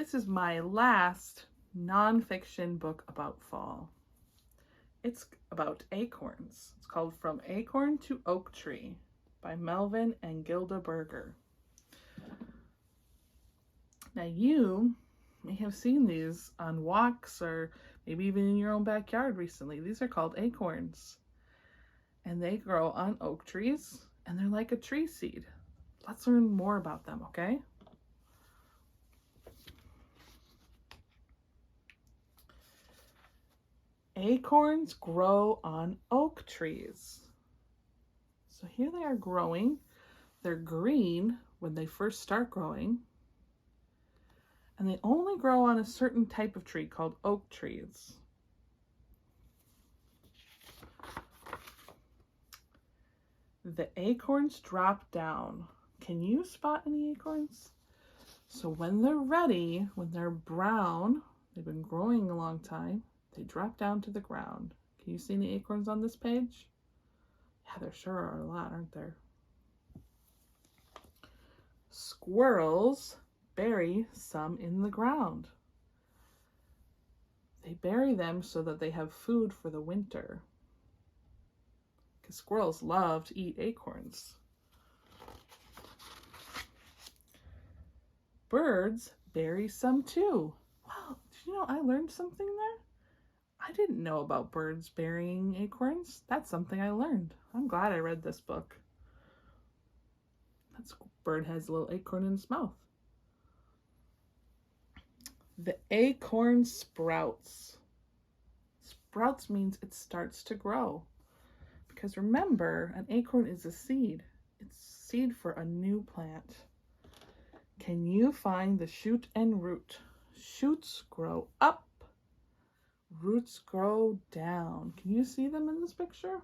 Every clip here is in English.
This is my last nonfiction book about fall. It's about acorns. It's called From Acorn to Oak Tree by Melvin and Gilda Berger. Now you may have seen these on walks or maybe even in your own backyard recently. These are called acorns. And they grow on oak trees and they're like a tree seed. Let's learn more about them, okay? Acorns grow on oak trees. So here they are growing. They're green when they first start growing. And they only grow on a certain type of tree called oak trees. The acorns drop down. Can you spot any acorns? So when they're ready, when they're brown, they've been growing a long time, they drop down to the ground. Can you see any acorns on this page? Yeah, there sure are a lot, aren't there? Squirrels bury some in the ground. They bury them so that they have food for the winter. Because squirrels love to eat acorns. Birds bury some too. Wow, did you know I learned something there? I didn't know about birds burying acorns. That's something I learned. I'm glad I read this book. That bird has a little acorn in its mouth. The acorn sprouts. Sprouts means it starts to grow. Because remember, an acorn is a seed. It's seed for a new plant. Can you find the shoot and root? Shoots grow up. Roots grow down. Can you see them in this picture?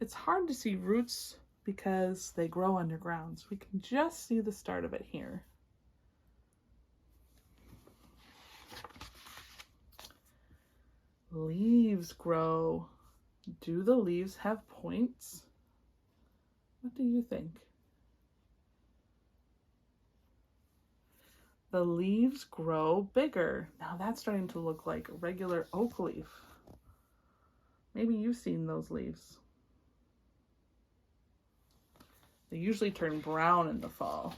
It's hard to see roots because they grow underground. So we can just see the start of it here. Leaves grow. Do the leaves have points? What do you think? The leaves grow bigger. Now that's starting to look like a regular oak leaf. Maybe you've seen those leaves. They usually turn brown in the fall.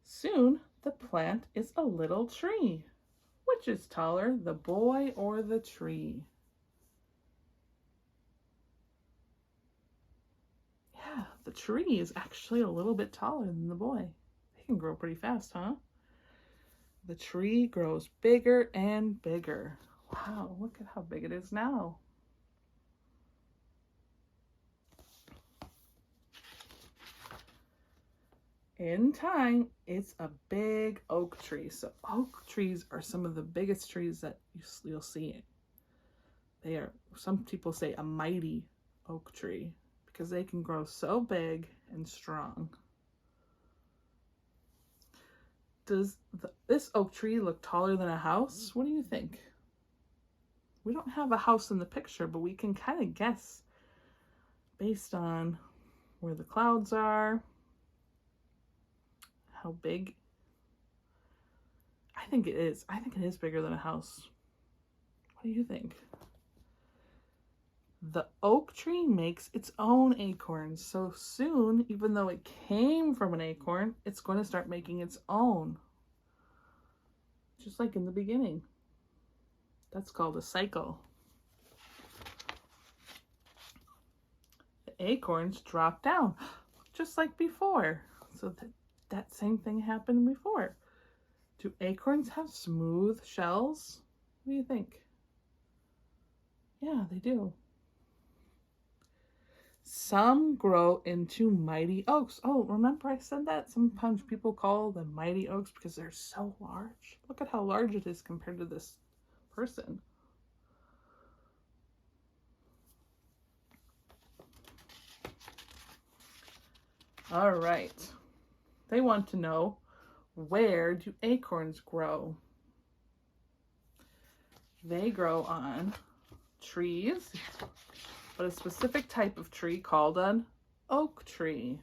Soon the plant is a little tree. Which is taller, the boy or the tree? Yeah, the tree is actually a little bit taller than the boy. They can grow pretty fast, huh? The tree grows bigger and bigger. Wow, look at how big it is now. In time, it's a big oak tree. So oak trees are some of the biggest trees that you'll see. They are, some people say, a mighty oak tree because they can grow so big and strong. Does this oak tree look taller than a house? What do you think? We don't have a house in the picture, but we can kind of guess based on where the clouds are. How big? I think it is. I think it is bigger than a house. What do you think? The oak tree makes its own acorns. So soon, even though it came from an acorn, it's going to start making its own. Just like in the beginning. That's called a cycle. The acorns drop down, just like before. So that same thing happened before. Do acorns have smooth shells? What do you think? Yeah, they do. Some grow into mighty oaks. Oh, remember I said that? Sometimes people call them mighty oaks because they're so large. Look at how large it is compared to this person. All right. They want to know, where do acorns grow? They grow on trees, but a specific type of tree called an oak tree.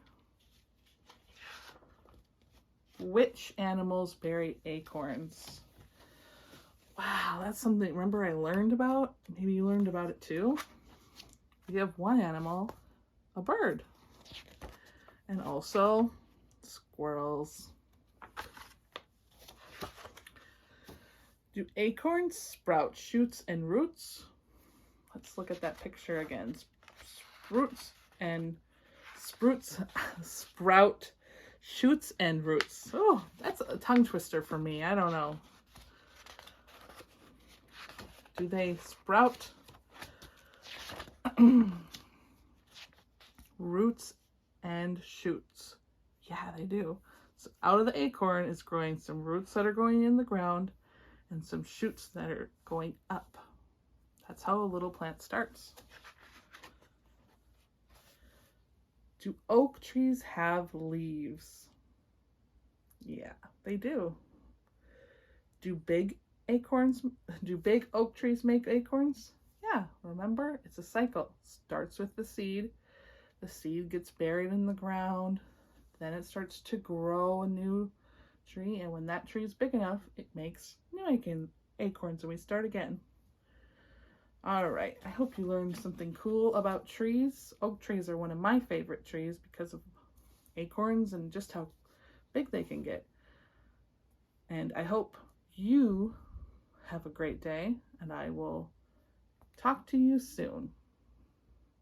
Which animals bury acorns? Wow, that's something, remember, I learned about? Maybe you learned about it too. We have one animal, a bird, and also squirrels. Do acorns sprout shoots and roots? Let's look at that picture again. Sprout shoots and roots. Oh, that's a tongue twister for me. I don't know. Do they sprout roots and shoots? Yeah, they do. So out of the acorn is growing some roots that are going in the ground and some shoots that are going up. That's how a little plant starts. Do oak trees have leaves? Yeah, they do. Do big oak trees make acorns? Yeah, remember, it's a cycle. Starts with the seed gets buried in the ground, then it starts to grow a new tree, and when that tree is big enough, it makes new acorns, and we start again. All right, I hope you learned something cool about trees. Oak trees are one of my favorite trees because of acorns and just how big they can get. And I hope you have a great day, and I will talk to you soon.